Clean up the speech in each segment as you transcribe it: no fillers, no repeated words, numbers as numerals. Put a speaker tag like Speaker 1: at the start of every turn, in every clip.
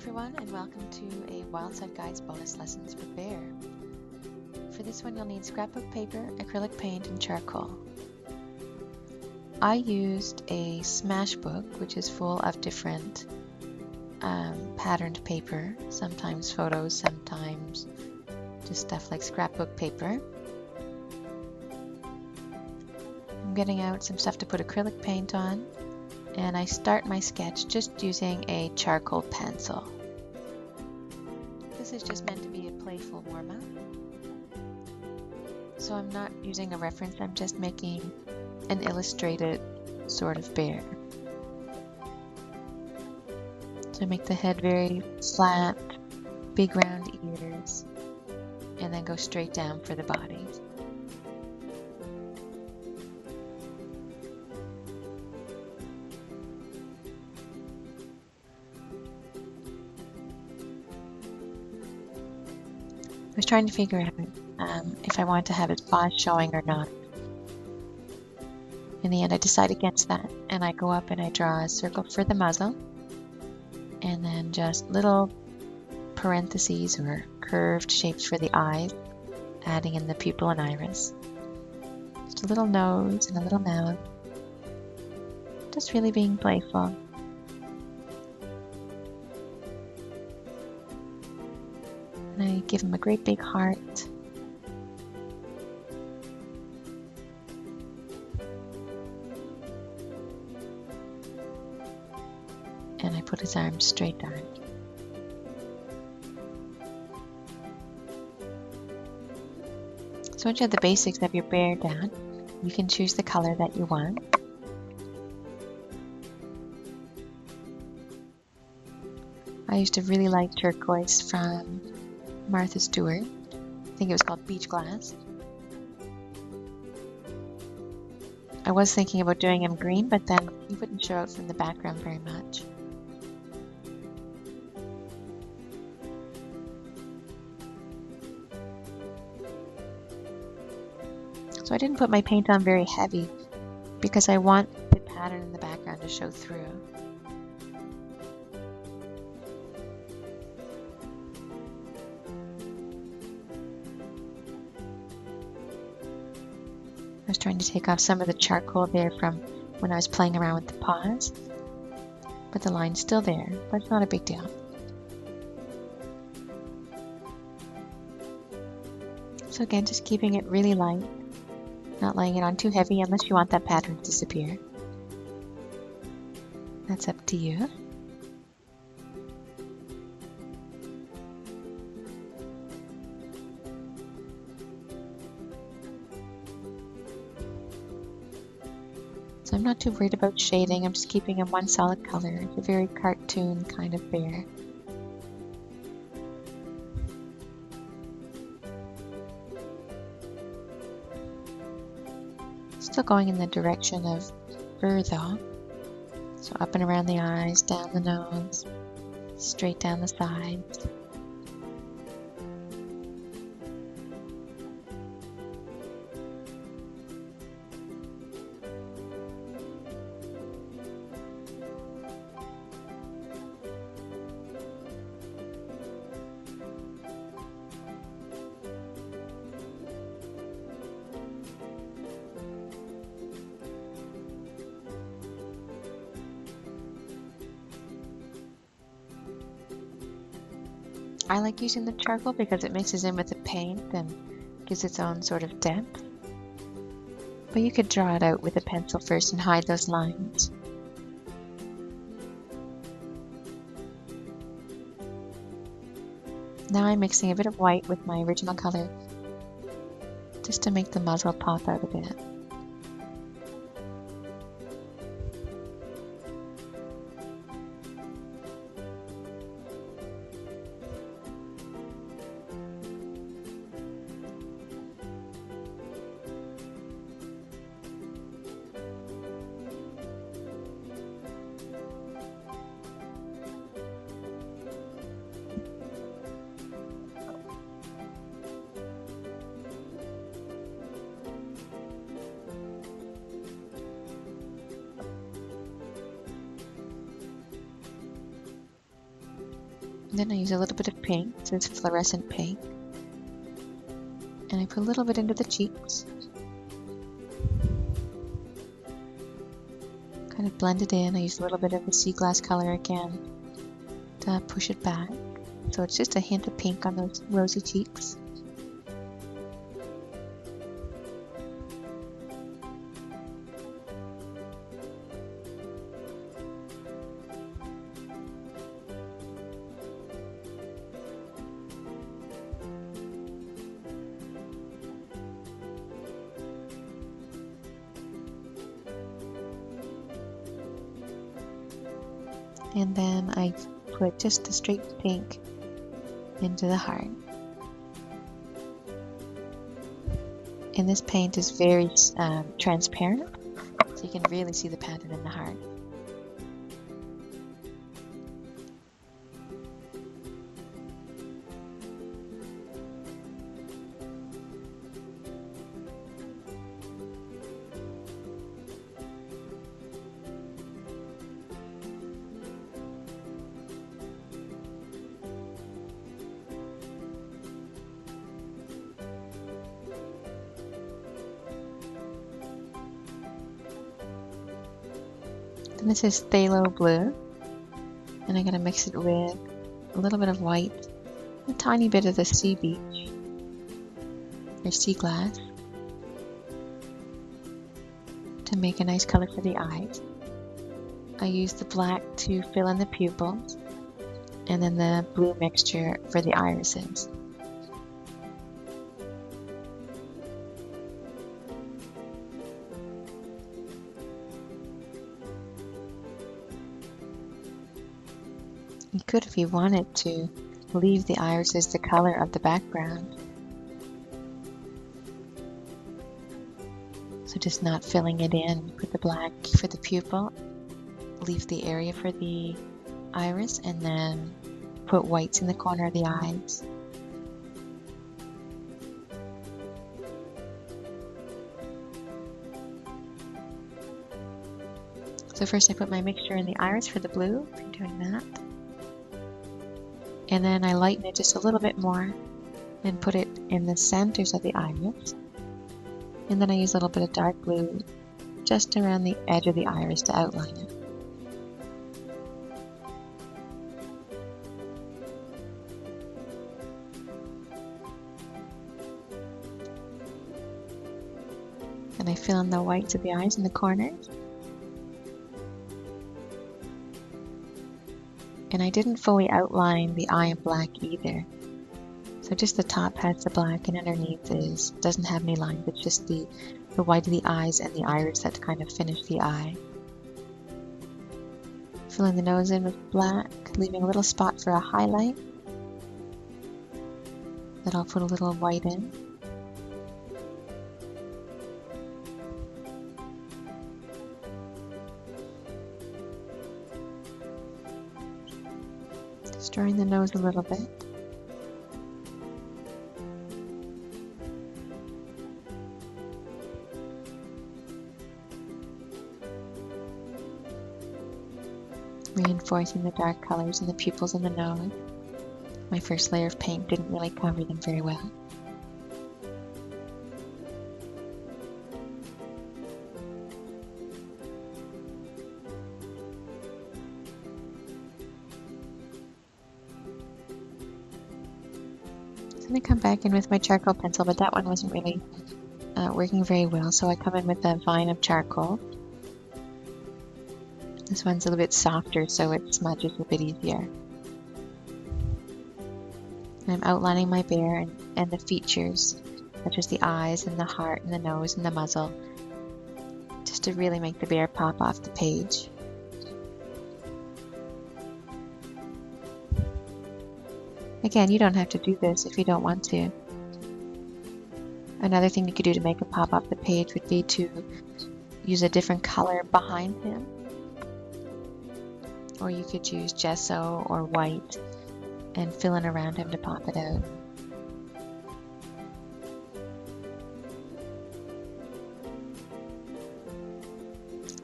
Speaker 1: everyone, and welcome to a Wildside Guides bonus lessons for bear. For this one you'll need scrapbook paper, acrylic paint, and charcoal. I used a smashbook, which is full of different patterned paper, sometimes photos, sometimes just stuff like scrapbook paper. I'm getting out some stuff to put acrylic paint on, and I start my sketch just using a charcoal pencil. This is just meant to be a playful warm-up. So I'm not using a reference, I'm just making an illustrated sort of bear. So I make the head very flat, big round ears, and then go straight down for the body. I was trying to figure out if I wanted to have his paws showing or not. In the end, I decide against that, and I go up and I draw a circle for the muzzle, and then just little parentheses or curved shapes for the eyes, adding in the pupil and iris. Just a little nose and a little mouth. Just really being playful. And I give him a great big heart. And I put his arms straight down. So once you have the basics of your bear down, you can choose the color that you want. I used a really light turquoise from Martha Stewart. I think it was called Beach Glass. I was thinking about doing him green, but then he wouldn't show out from the background very much. So I didn't put my paint on very heavy because I want the pattern in the background to show through. I was trying to take off some of the charcoal there from when I was playing around with the paws, but the line's still there, but it's not a big deal. So again, just keeping it really light, not laying it on too heavy unless you want that pattern to disappear. That's up to you. So I'm not too worried about shading, I'm just keeping him one solid color. It's a very cartoon kind of bear. Still going in the direction of fur though. So up and around the eyes, down the nose, straight down the sides. I like using the charcoal because it mixes in with the paint and gives its own sort of depth. But you could draw it out with a pencil first and hide those lines. Now I'm mixing a bit of white with my original color just to make the muzzle pop out a bit. And then I use a little bit of pink, so it's fluorescent pink. And I put a little bit into the cheeks. Kind of blend it in. I use a little bit of the sea glass color again to push it back. So it's just a hint of pink on those rosy cheeks. And then I put just a straight pink into the heart. And this paint is very transparent, so you can really see the pattern in the heart. And this is phthalo blue, and I'm going to mix it with a little bit of white, a tiny bit of the sea beach, or sea glass, to make a nice color for the eyes. I use the black to fill in the pupils, and then the blue mixture for the irises. You could, if you wanted to, leave the irises the color of the background. So just not filling it in. Put the black for the pupil, leave the area for the iris, and then put whites in the corner of the eyes. So first I put my mixture in the iris for the blue. I'm doing that. And then I lighten it just a little bit more and put it in the centers of the iris. And then I use a little bit of dark blue just around the edge of the iris to outline it. And I fill in the whites of the eyes in the corners. And I didn't fully outline the eye in black either. So just the top has the black and underneath doesn't have any lines. It's just the white of the eyes and the iris that kind of finish the eye. Filling the nose in with black, leaving a little spot for a highlight that I'll put a little white in. Just drawing the nose a little bit. Reinforcing the dark colors in the pupils and the nose. My first layer of paint didn't really cover them very well. So I'm going to come back in with my charcoal pencil, but that one wasn't really working very well, so I come in with a vine of charcoal. This one's a little bit softer, so it smudges a bit easier. And I'm outlining my bear and the features, such as the eyes and the heart and the nose and the muzzle, just to really make the bear pop off the page. Again, you don't have to do this if you don't want to. Another thing you could do to make it pop off the page would be to use a different color behind him. Or you could use gesso or white and fill in around him to pop it out.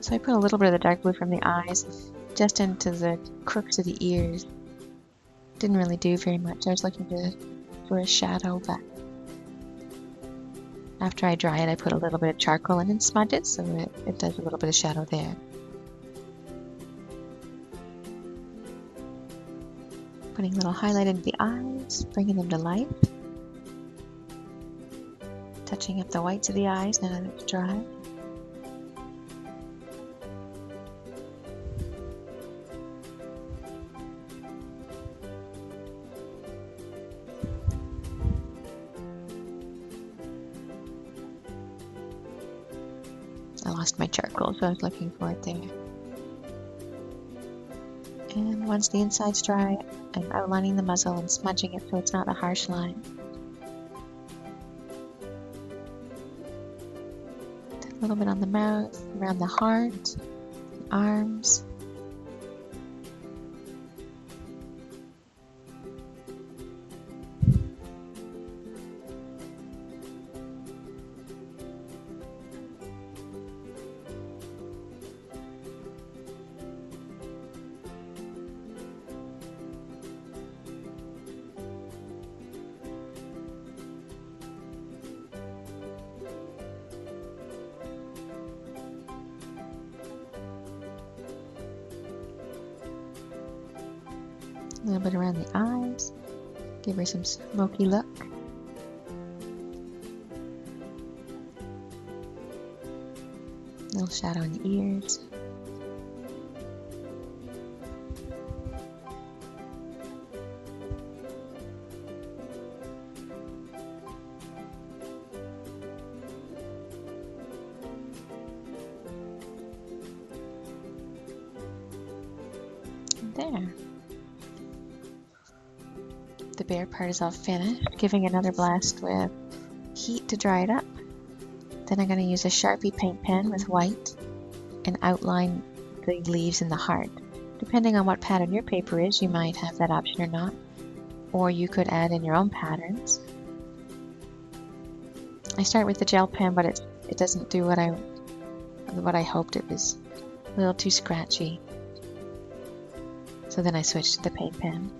Speaker 1: So I put a little bit of the dark blue from the eyes just into the crooks of the ears. Didn't really do very much. I was looking for a shadow, but after I dry it, I put a little bit of charcoal in and smudge it, so it does a little bit of shadow there. Putting a little highlight into the eyes, bringing them to life. Touching up the whites of the eyes now that it's dry. I lost my charcoal, so I was looking for it there. And once the inside's dry, I'm outlining the muzzle and smudging it so it's not a harsh line. A little bit on the mouth, around the heart, the arms. A little bit around the eyes, give her some smoky look. A little shadow in the ears. And there. The bear part is all finished, giving another blast with heat to dry it up. Then I'm going to use a Sharpie paint pen with white and outline the leaves and the heart. Depending on what pattern your paper is, you might have that option or not, or you could add in your own patterns. I start with the gel pen, but it doesn't do what I hoped. It was a little too scratchy. So then I switched to the paint pen.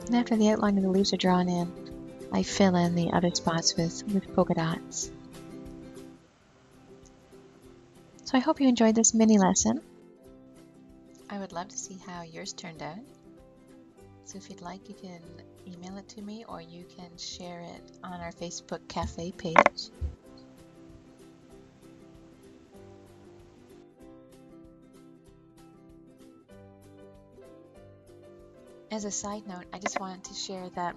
Speaker 1: And after the outline of the leaves are drawn in, I fill in the other spots with polka dots. So I hope you enjoyed this mini lesson. I would love to see how yours turned out. So if you'd like, you can email it to me or you can share it on our Facebook Cafe page. As a side note, I just wanted to share that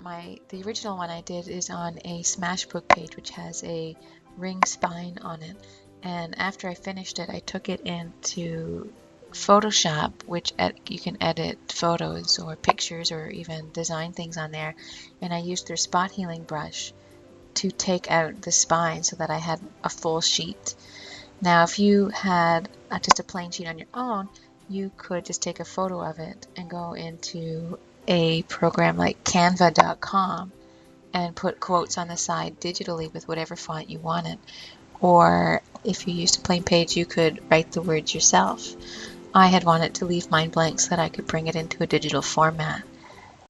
Speaker 1: the original one I did is on a smashbook page, which has a ring spine on it. And after I finished it, I took it into Photoshop, which you can edit photos or pictures or even design things on there. And I used their spot healing brush to take out the spine so that I had a full sheet. Now, if you had just a plain sheet on your own, you could just take a photo of it and go into a program like canva.com and put quotes on the side digitally with whatever font you wanted. Or if you used a plain page, you could write the words yourself. I had wanted to leave mine blank so that I could bring it into a digital format.